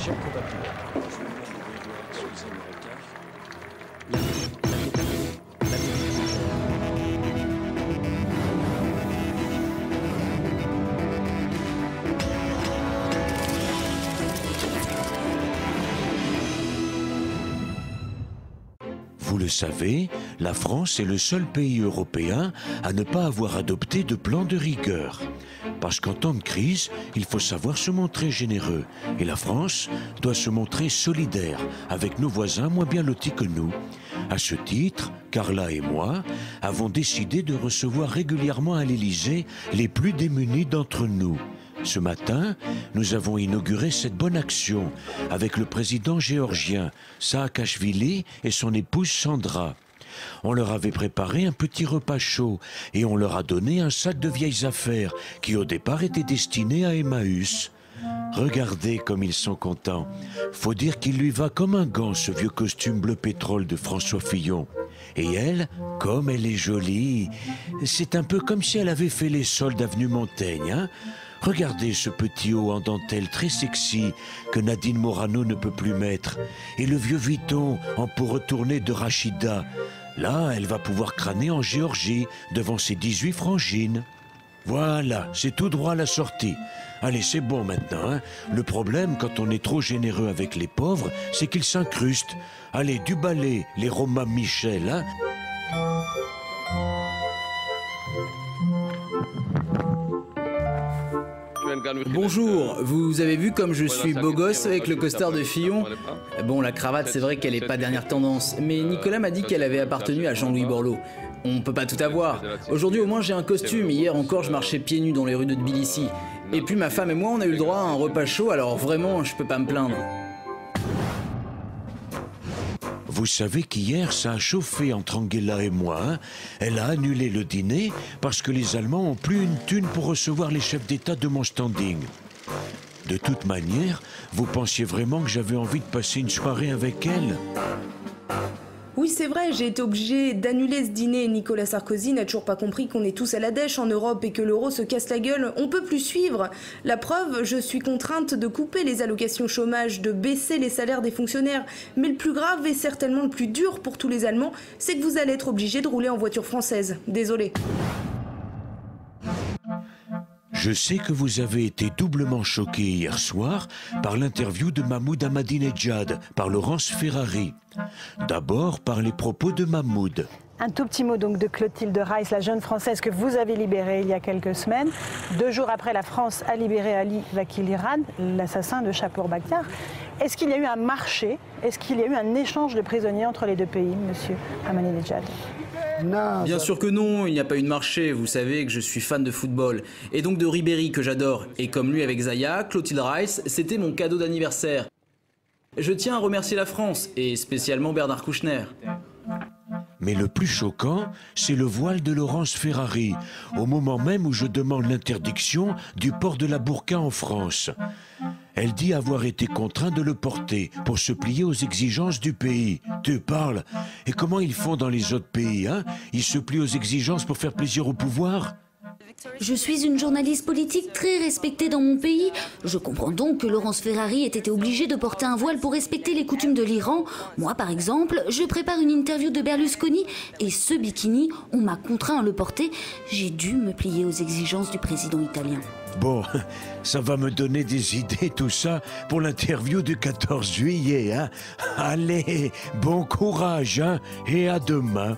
Vous le savez, la France est le seul pays européen à ne pas avoir adopté de plan de rigueur. Parce qu'en temps de crise, il faut savoir se montrer généreux. Et la France doit se montrer solidaire avec nos voisins moins bien lotis que nous. À ce titre, Carla et moi avons décidé de recevoir régulièrement à l'Élysée les plus démunis d'entre nous. Ce matin, nous avons inauguré cette bonne action avec le président géorgien Saakashvili et son épouse Sandra. On leur avait préparé un petit repas chaud et on leur a donné un sac de vieilles affaires qui au départ était destiné à Emmaüs. Regardez comme ils sont contents. Faut dire qu'il lui va comme un gant ce vieux costume bleu pétrole de François Fillon. Et elle, comme elle est jolie, c'est un peu comme si elle avait fait les soldes avenue Montaigne, hein? Regardez ce petit haut en dentelle très sexy que Nadine Morano ne peut plus mettre. Et le vieux Vuitton en peau retournée de Rachida. Là, elle va pouvoir crâner en Géorgie devant ses 18 frangines. Voilà, c'est tout droit à la sortie. Allez, c'est bon maintenant, hein. Le problème, quand on est trop généreux avec les pauvres, c'est qu'ils s'incrustent. Allez, du balai, les Romain Michel, hein. Bonjour, vous avez vu comme je suis beau gosse avec le costard de Fillon? Bon, la cravate, c'est vrai qu'elle n'est pas dernière tendance, mais Nicolas m'a dit qu'elle avait appartenu à Jean-Louis Borloo. On peut pas tout avoir. Aujourd'hui, au moins, j'ai un costume. Hier encore, je marchais pieds nus dans les rues de Tbilissi. Et puis ma femme et moi, on a eu le droit à un repas chaud, alors vraiment, je peux pas me plaindre. Vous savez qu'hier, ça a chauffé entre Angela et moi, hein. Elle a annulé le dîner parce que les Allemands ont plus une thune pour recevoir les chefs d'État de mon standing. De toute manière, vous pensiez vraiment que j'avais envie de passer une soirée avec elle? Oui, c'est vrai, j'ai été obligée d'annuler ce dîner. Nicolas Sarkozy n'a toujours pas compris qu'on est tous à la dèche en Europe et que l'euro se casse la gueule. On peut plus suivre. La preuve, je suis contrainte de couper les allocations chômage, de baisser les salaires des fonctionnaires. Mais le plus grave et certainement le plus dur pour tous les Allemands, c'est que vous allez être obligés de rouler en voiture française. Désolé. Je sais que vous avez été doublement choqué hier soir par l'interview de Mahmoud Ahmadinejad par Laurence Ferrari. D'abord par les propos de Mahmoud. Un tout petit mot donc de Clotilde Reiss, la jeune Française que vous avez libérée il y a quelques semaines. 2 jours après, la France a libéré Ali Vakil-Iran, l'assassin de Chapour Bakhtiar. Est-ce qu'il y a eu un marché? Est-ce qu'il y a eu un échange de prisonniers entre les deux pays, monsieur Ahmadinejad? Bien sûr que non, il n'y a pas eu de marché, vous savez que je suis fan de football. Et donc de Ribéry que j'adore. Et comme lui avec Zaya, Clotilde Reiss, c'était mon cadeau d'anniversaire. Je tiens à remercier la France, et spécialement Bernard Kouchner. Mais le plus choquant, c'est le voile de Laurence Ferrari, au moment même où je demande l'interdiction du port de la burqa en France. Elle dit avoir été contrainte de le porter pour se plier aux exigences du pays. Tu parles? Et comment ils font dans les autres pays, hein? Ils se plient aux exigences pour faire plaisir au pouvoir? Je suis une journaliste politique très respectée dans mon pays. Je comprends donc que Laurence Ferrari ait été obligée de porter un voile pour respecter les coutumes de l'Iran. Moi, par exemple, je prépare une interview de Berlusconi et ce bikini, on m'a contraint à le porter. J'ai dû me plier aux exigences du président italien. Bon, ça va me donner des idées tout ça pour l'interview du 14 juillet, hein? Allez, bon courage, hein? Et à demain.